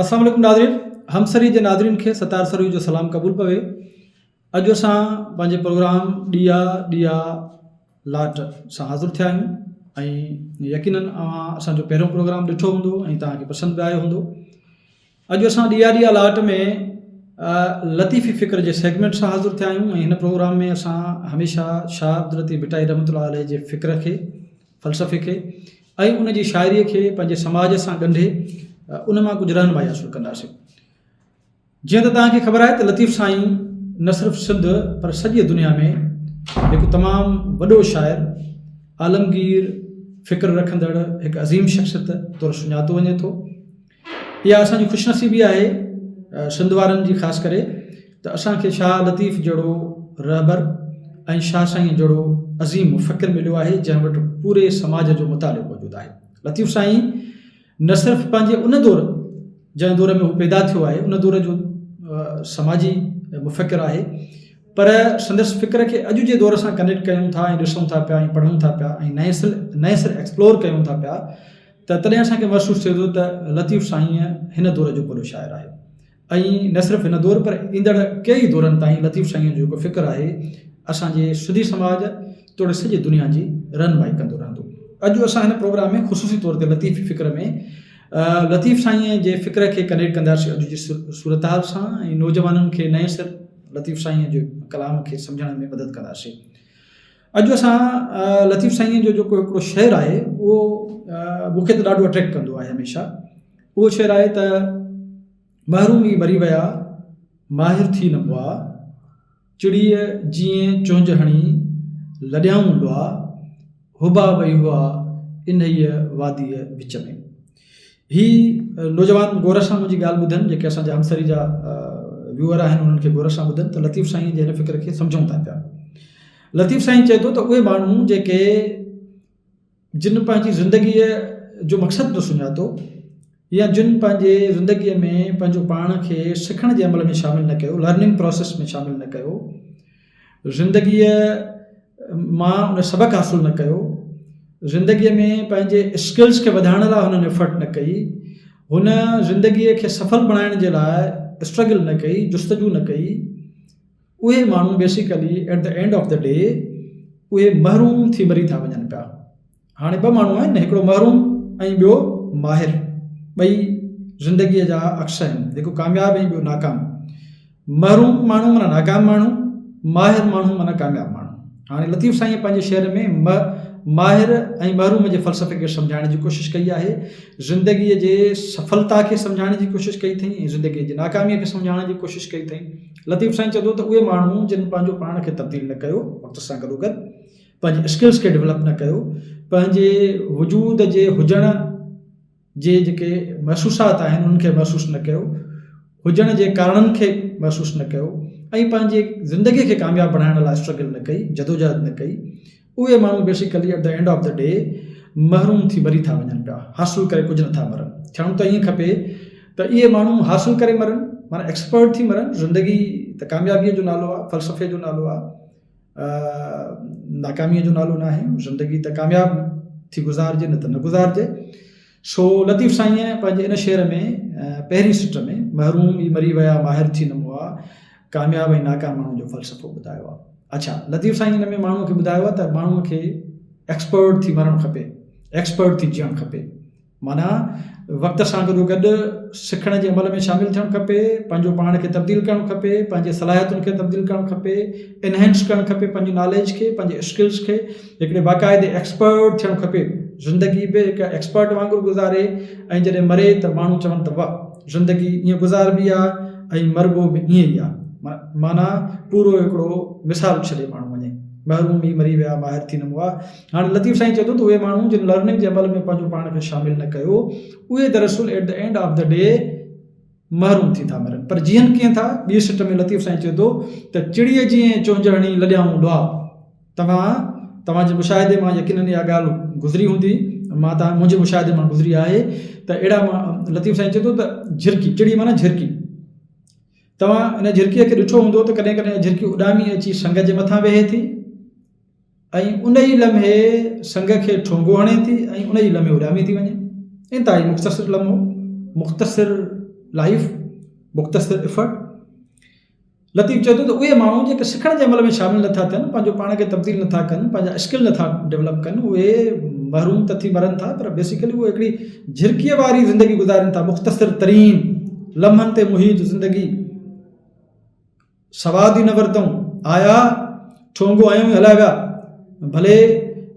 अस्सलाम वालेकुम नाज़रीन, हमसरी जे नाज़रीन खे सतार सरूई जो सलाम क़बूल पवे। अॼु असां पंहिंजे प्रोग्राम ॾिया ॾिया लाट सां हाज़िर थिया आहियूं ऐं यकीनन असांजो पहिरियों प्रोग्राम ॾिठो हूंदो ऐं तव्हांखे पसंदि बि आयो हूंदो। अॼु असां ॾिया ॾिया लाट में लतीफ़ी फ़िक्र जे सेगमेंट सां हाज़िर थिया आहियूं ऐं हिन प्रोग्राम में असां हमेशह शाह अब्दुल लतीफ़ भिटाई रहमतुल्लाह अलैह जे फ़िक्र खे, फ़लसफ़े खे ऐं उन जी शाइरीअ खे पंहिंजे समाज सां ॻंढे उन मां कुझु रहनुमाई हासिलु कंदासीं। जीअं त तव्हांखे ख़बर आहे त लतीफ़ साईं न सिर्फ़ु सिंध पर सॼी दुनिया में हिकु तमामु वॾो शाइर, आलमगीर फ़िक्र रखंदड़ हिकु अज़ीम शख़्सियत तौरु सुञातो वञे थो। इहा असांजी ख़ुशनसीबी आहे सिंध वारनि जी, ख़ासि करे त असांखे शाह लतीफ़ जहिड़ो रहबर ऐं शाह साईं जहिड़ो अज़ीम मुफ़क्किर मिलियो आहे जंहिं वटि पूरे समाज जो मुतालिक़ो मौजूदु आहे। लतीफ़ साईं न सिर्फ़ु पंहिंजे उन दौर जंहिं दौर में हू पैदा थियो आहे उन दौर जो समाजी मुफ़क्किर आहे, पर संदसि फ़िक्र खे अॼु जे दौर सां कनेक्ट कयूं था ऐं ॾिसूं था पिया ऐं पढ़ूं था पिया ऐं नए सिर एक्सप्लोर कयूं था पिया त तॾहिं असांखे महसूसु थिए थो त लतीफ़ साईं हिन दौर जो वॾो शाइर आहे। ऐं न सिर्फ़ु हिन दौर पर ईंदड़ कई दौरनि ताईं लतीफ़ साईं जो जेको फ़िक्र आहे असांजे सिंधी समाज तोड़े सॼी दुनिया जी रहनुमाई कंदो रहंदो। अॼु असां हिन प्रोग्राम में ख़ुशूसी तौर ते लतीफ़ी फ़िक्र में लतीफ़ साईं जे फ़िक्र खे कनेक्ट कंदासीं अॼु जी सूरत हाल सां ऐं नौजवाननि खे नए सिर लतीफ़ साईं जो कलाम खे सम्झण में मदद कंदासीं। अॼु असां लतीफ़ साईं जो जेको हिकिड़ो शेर आहे उहो मूंखे त ॾाढो अट्रैक्ट कंदो आहे हमेशह। उहो शेर आहे त महरूम ई मरी विया माहिर थी न हुआ, चिड़ीअ जीअं चुंझ हणी लॾियाऊं लुआ, हुबा वई हुआ इन ई वादीअ विच में। ही नौजवान गौर सां मुंहिंजी ॻाल्हि ॿुधनि, जेके असांजा हमसरी जा व्यूअर आहिनि उन्हनि खे गौर सां ॿुधनि त लतीफ़ साईं जे हिन फ़िक्र खे सम्झूं था पिया। लतीफ़ साईं चए थो त उहे माण्हू जेके जिन पंहिंजी ज़िंदगीअ जो मक़सदु न सुञातो या जिन पंहिंजे ज़िंदगीअ में पंहिंजो पाण खे सिखण जे अमल में शामिलु न कयो, लर्निंग प्रोसेस में शामिलु न कयो, ज़िंदगीअ मां उन सबक़ु हासिलु न कयो, ज़िंदगीअ में पंहिंजे स्किल्स खे वधाइण लाइ हुननि एफर्ट न कई, हुन ज़िंदगीअ खे सफल बणाइण जे लाइ स्ट्रगल न कई, जुस्तजू न कई, उहे माण्हू basically at the end of the day उहे महरूम थी मरी था वञनि पिया। हाणे ॿ माण्हू आहिनि, हिकिड़ो महरूम ऐं ॿियो माहिर, ॿई ज़िंदगीअ जा अक्स आहिनि, हिकु कामयाबु ऐं ॿियो नाकाम। महरूम माण्हू माना नाकाम माण्हू, माहिर माण्हू माना कामयाबु माण्हू। हाणे लतीफ़ साईं पंहिंजे शेर में माहिर ऐं महरूम जे फ़लसफ़े खे सम्झाइण जी कोशिशि कई आहे, ज़िंदगीअ जे सफलता खे सम्झाइण जी कोशिशि कई अथई ऐं ज़िंदगीअ जी नाकामीअ खे सम्झाइण जी कोशिशि कई अथई। लतीफ़ साईं चए थो त उहे माण्हू जिन पंहिंजो पाण खे तब्दील न कयो, वक़्त सां गॾोगॾु पंहिंजे स्किल्स खे डेवलप न कयो, पंहिंजे वजूद जे हुजण जे जेके महसूसात आहिनि उन्हनि खे महसूसु न कयो, हुजण जे कारणनि खे महसूसु न कयो ऐं पंहिंजे ज़िंदगीअ खे कामयाबु बणाइण लाइ स्ट्रगल न कई, जदोजहद न कई, उहे माण्हू basically at the end of the day महरूम थी मरी था वञनि पिया, हासिलु करे कुझु नथा मरनि। थियणु त ईअं खपे त इहे माण्हू हासिलु करे मरनि, माना एक्सपर्ट थी मरनि। ज़िंदगी त कामयाबीअ जो नालो आहे, फ़लसफ़े जो नालो आहे, नाकामीअ जो नालो न आहे। ज़िंदगी त कामयाबु थी गुज़ारिजे न त न गुज़ारिजे। सो लतीफ़ साईं पंहिंजे इन शेर में पहिरीं सिट में महरूम ई मरी विया माहिर थी न हुआ, कामयाबु ऐं नाकाम माण्हू जो फ़लसफ़ो ॿुधायो आहे। अच्छा, लतीफ़ साईं हिन में माण्हूअ खे ॿुधायो आहे त माण्हूअ खे एक्सपर्ट थी मरणु खपे, एक्सपर्ट थी जीअणु खपे, माना वक़्त सां गॾोगॾु सिखण जे अमल में शामिलु थियणु खपे, पंहिंजो पाण खे तब्दील करणु खपे, पंहिंजे सलाहियतुनि खे तब्दील करणु खपे, इनहेंस करणु खपे पंहिंजी नॉलेज खे, पंहिंजे स्किल्स खे, हिकिड़े बाक़ाइदे एक्सपर्ट थियणु खपे। ज़िंदगी बि हिकु एक्सपर्ट वांगुरु गुज़ारे ऐं जॾहिं मरे त माण्हू चवनि त वाह ज़िंदगी ईअं गुज़ारबी आहे ऐं मरबो बि ईअं ई आहे, माना पूरो हिकिड़ो मिसाल छॾे माण्हू वञे, महरूम ई मरी विया माहिर थी न हुआ। हाणे लतीफ़ साईं चए थो त उहे माण्हू जिन लर्निंग जे अमल में पंहिंजो पाण खे शामिलु न कयो, उहे दरअसल at the end of the day महरूम थी था मरनि। पर जीअं कीअं था, ॿी सिट में लतीफ़ साईं चए थो त चिड़ीअ जीअं चुंझ हणी लॾियाऊं लुआ। तव्हांजे मुशाहिदे मां यकीनन इहा ॻाल्हि गुज़री हूंदी, मुंहिंजे मुशाहिदे मां गुज़री आहे त अहिड़ा लतीफ़ साईं चए थो त झिरकी, चिड़ी माना झिरकी, तव्हां इन झिरकीअ खे ॾिठो हूंदो त कॾहिं कॾहिं झिरकी उॾामी अची संग जे मथां वेहे थी ऐं उन ई लम्हे संग खे ठोंगो हणे थी ऐं उन ई लम्हे उॾामी थी वञे। इंतिहाई मुख़्तसिर लम्हो, मुख़्तसिर लाइफ मुख़्तसिर इफ़र्ट। लतीफ़ चए थो त उहे माण्हू जेके सिखण जे अमल में शामिल नथा थियनि, पंहिंजो पाण खे तब्दील नथा कनि, पंहिंजा स्किल नथा डेवलप कनि, उहे महरूम त थी मरनि था, पर बेसिकली उहे हिकिड़ी झिरकीअ वारी ज़िंदगी गुज़ारनि था, मुख़्तसिर तरीन लम्हनि ते मुहीत ज़िंदगी। सवाद ई न वरितऊं, आया ठोंगो आयूं हलाए विया। भले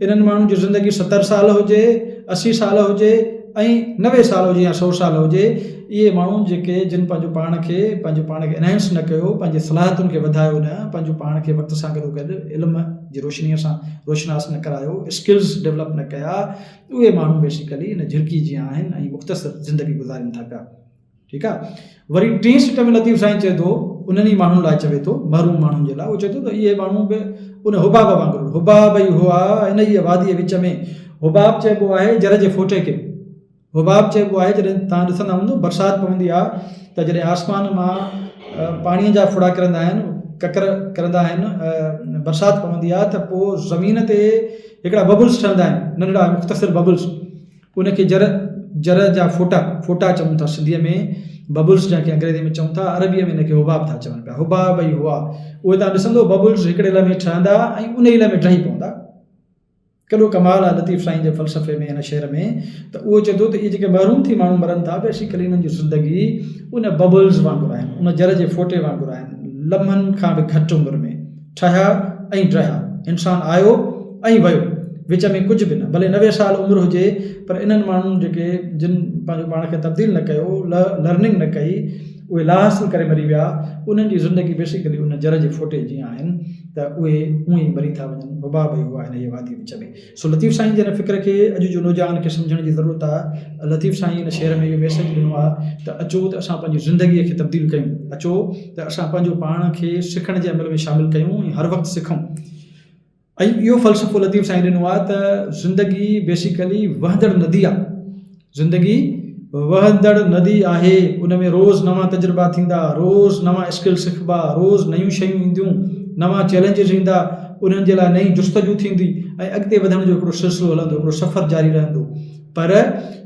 इन्हनि माण्हुनि जी ज़िंदगी 70 साल हुजे, 80 साल हुजे ऐं 90 साल हुजे या 100 साल हुजे, इहे माण्हू जेके जिन पंहिंजो पाण खे एनहेंस न कयो, पंहिंजे सलाहियतुनि खे वधायो न, पंहिंजो पाण खे वक़्त सां गॾो गॾु इल्म जी रोशनीअ सां रोशनास न करायो, स्किल्स डेवलप न कया, उहे माण्हू बेसिकली इन झिरकी जीअं आहिनि ऐं मुख़्तसिर ज़िंदगी गुज़ारनि था पिया। ठीकु आहे। वरी टीं सिट में लतीफ़ साईं चए थो, उन्हनि माण्हुनि लाइ चवे थो, महरूम माण्हुनि जे लाइ, उहो चए थो त इहे माण्हू बि उन हुबाब वांगुरु, हुबाब ई हुआ इन ई वादीअ विच में। हुबाब चइबो आहे जर जे फोटे खे। हुबाब चइबो आहे जॾहिं तव्हां ॾिसंदा हूंदो बरसाति पवंदी आहे त जॾहिं आसमान मां पाणीअ जा फुड़ा किरंदा आहिनि, ककर किरंदा आहिनि, बरसाति पवंदी आहे त पोइ ज़मीन ते हिकिड़ा बबल्स ठहंदा आहिनि, नंढड़ा मुख़्तसिर बबल्स। उनखे जर जा फोटा चऊं था सिंधीअ में, बबल्स जंहिंखे अंग्रेज़ी में चऊं था, अरबीअ में हिनखे हुबाब था चवनि पिया। हुबाब ई हुआ, उहे तव्हां ॾिसंदो बबल्स हिकिड़े लम्हे ठहंदा ऐं उन ई लम्हे ढही पवंदा। केॾो कमाल आहे लतीफ़ साईं जे फ़लसफ़े में, हिन शेर में। त उहो चए थो त इहे जेके महरूम थी माण्हू मरनि था, बेसिकली इन्हनि जी ज़िंदगी उन बबल्स वांगुरु आहिनि, उन जर जे फोटे वांगुरु आहिनि, लम्हनि खां बि घटि उमिरि में ठहिया ऐं ड्रहिया। इंसानु आयो ऐं वियो, विच में कुझु बि न। भले 90 साल उमिरि हुजे, पर इन्हनि माण्हुनि जेके जिन पंहिंजो पाण खे तब्दील न कयो, लर्निंग न कई, उहे ला हासिल करे मरी विया, उन्हनि जी ज़िंदगी बेसिकली उन जर जे फोटे जीअं आहिनि, त उहे उअं ई मरी था वञनि। हुबाब ई हुआ हिन जे वादी विच में। सो लतीफ़ साईं जे हिन फ़िक्र खे अॼु जो नौजवान खे सम्झण जी ज़रूरत आहे। लतीफ़ साईं हिन शेर में इहो मैसेज ॾिनो आहे त अचो त असां पंहिंजी ज़िंदगीअ खे तब्दील कयूं, अचो त असां पंहिंजो पाण खे सिखण जे अमल में शामिलु कयूं ऐं हर वक़्तु सिखूं। ऐं इहो फ़लसफ़ो लतीफ़ साईं ॾिनो आहे त ज़िंदगी बेसिकली वहंदड़ नदी आहे। ज़िंदगी वहंदड़ नदी आहे, उन में रोज़ नवां तजुर्बा थींदा, रोज़ नवां स्किल सिखबा, रोज़ नयूं शयूं ईंदियूं, नवां चैलेंजिस ईंदा, उन्हनि जे लाइ नई जुस्तजू थींदी ऐं अॻिते वधण जो हिकिड़ो सिलसिलो हलंदो, हिकिड़ो सफ़र जारी रहंदो। पर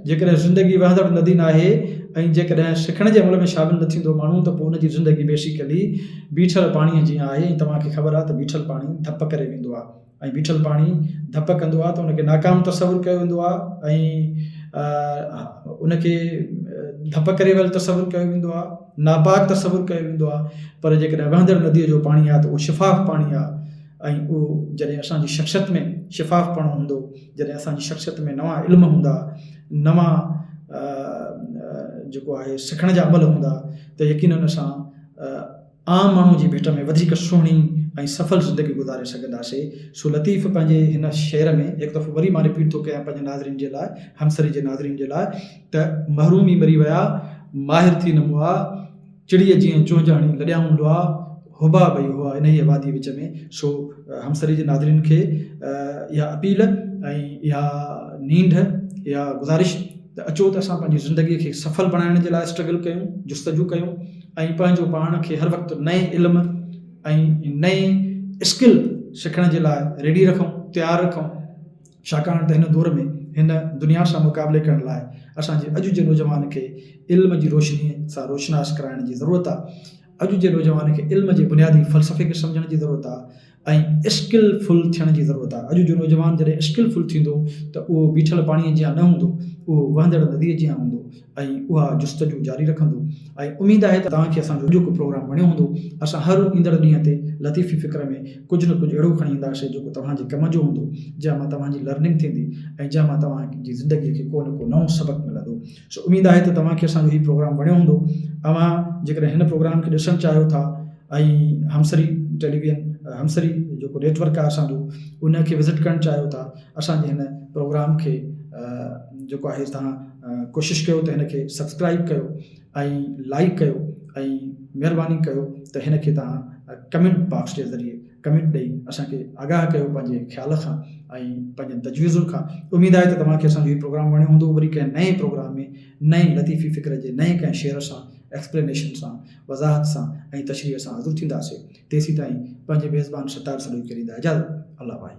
जेकॾहिं ज़िंदगी वहंदड़ नदी न आहे ऐं जेकॾहिं सिखण जे अमल में शामिलु न थींदो माण्हू, त पोइ उनजी ज़िंदगी बेसिकली बीठल पाणीअ जीअं आहे। ऐं तव्हांखे ख़बर आहे त बीठल पाणी धप करे वेंदो आहे, ऐं बीठल पाणी धप कंदो आहे त उनखे नाकाम तसवुरु कयो वेंदो आहे, ऐं उनखे धप करे वल तसवुरु कयो वेंदो आहे, नापाक तसवुरु कयो वेंदो आहे। पर जेकॾहिं वहंदड़ नदीअ जो पाणी आहे त उहो शिफ़ाफ़ पाणी आहे, ऐं उहो जॾहिं असांजी शख़्सियत में शिफ़ाफ़पणो हूंदो, जॾहिं असांजी शख़्सियत में नवां इल्म हूंदा, नवां जेको आहे सिखण जा अमल हूंदा, त यकीनन असां आम माण्हू जी भेट में वधीक सुहिणी ऐं सफल ज़िंदगी गुज़ारे सघंदासीं। सो लतीफ़ पंहिंजे हिन शेर में हिकु दफ़ो वरी मां रिपीट थो कयां पंहिंजे नाज़रीन जे लाइ, हमसरी जे नाज़रीन जे लाइ, त महरूम ई मरी विया, माहिर थी न मुआ, चिड़ीअ जीअं चुंझाणी लॾिया हूंदो आहे, हुबा भई हुआ इन ई वादी विच में। सो हमसरी जे नाज़रीन खे इहा अपील ऐं इहा नींढ, इहा गुज़ारिश त अचो त असां पंहिंजी ज़िंदगीअ खे सफल बणाइण जे लाइ स्ट्रगल कयूं, जुस्तजू कयूं, ऐं पंहिंजो पाण खे हर वक़्तु नए इल्म ऐं नए स्किल सिखण जे लाइ रेडी रखूं, तयारु रखूं। छाकाणि त हिन दौर में, हिन दुनिया सां मुक़ाबले करण लाइ असांजे अॼु जे नौजवान खे इल्म जी रोशनीअ सां रोशनास कराइण जी ज़रूरत आहे। अॼु जे नौजवान खे इल्म जे बुनियादी फ़लसफ़े खे सम्झण जी ज़रूरत आहे ऐं स्किलफुल थियण जी ज़रूरत आहे। अॼु जो नौजवान जॾहिं स्किलफुल थींदो त उहो बीठल पाणीअ जीअं न हूंदो, उहो वहंदड़ नदीअ जीअं हूंदो ऐं उहा जुस्तजू जारी रखंदो। ऐं उमेदु आहे त तव्हांखे असांजो जेको प्रोग्राम वणियो हूंदो, असां हर ईंदड़ ॾींहं ते लतीफ़ी फ़िक्र में कुझु न कुझु अहिड़ो खणी ईंदासीं जेको तव्हांजे कम जो हूंदो, जंहिं मां तव्हांजी लर्निंग थींदी ऐं जंहिं मां तव्हांजी ज़िंदगीअ खे को न को नओं सबक़ु मिलंदो। सो उमेदु आहे त तव्हांखे असांजो हीउ प्रोग्राम वणियो हूंदो। तव्हां जेकॾहिं हिन प्रोग्राम खे ॾिसणु चाहियो था ऐं हमसरी टेलीविज़न, हमसरी जेको नेटवर्क आहे असांजो, उनखे विज़िट करणु चाहियो था, असांजे हिन प्रोग्राम खे जेको आहे तव्हां कोशिशि कयो त हिनखे सब्सक्राइब कयो ऐं लाइक कयो, ऐं महिरबानी कयो त हिनखे तव्हां कमेंट बॉक्स जे ज़रिए कमेंट ॾेई असांखे आगाह कयो पंहिंजे ख़्याल खां ऐं पंहिंजे तजवीज़ुनि खां। उमेदु आहे त तव्हांखे असांजो हीउ प्रोग्राम वणियो हूंदो। वरी कंहिं नए प्रोग्राम में नए लतीफ़ी फ़िक्र जे नए कंहिं शेर सां, एक्सप्लेनेशन सां, वज़ाहत सां ऐं तशरीह सां हाज़िर थींदासीं। तेसीं ताईं पंहिंजे मेज़बान सतार सलूई खे ॾींदा इजाज़त। अल्लाह भाई।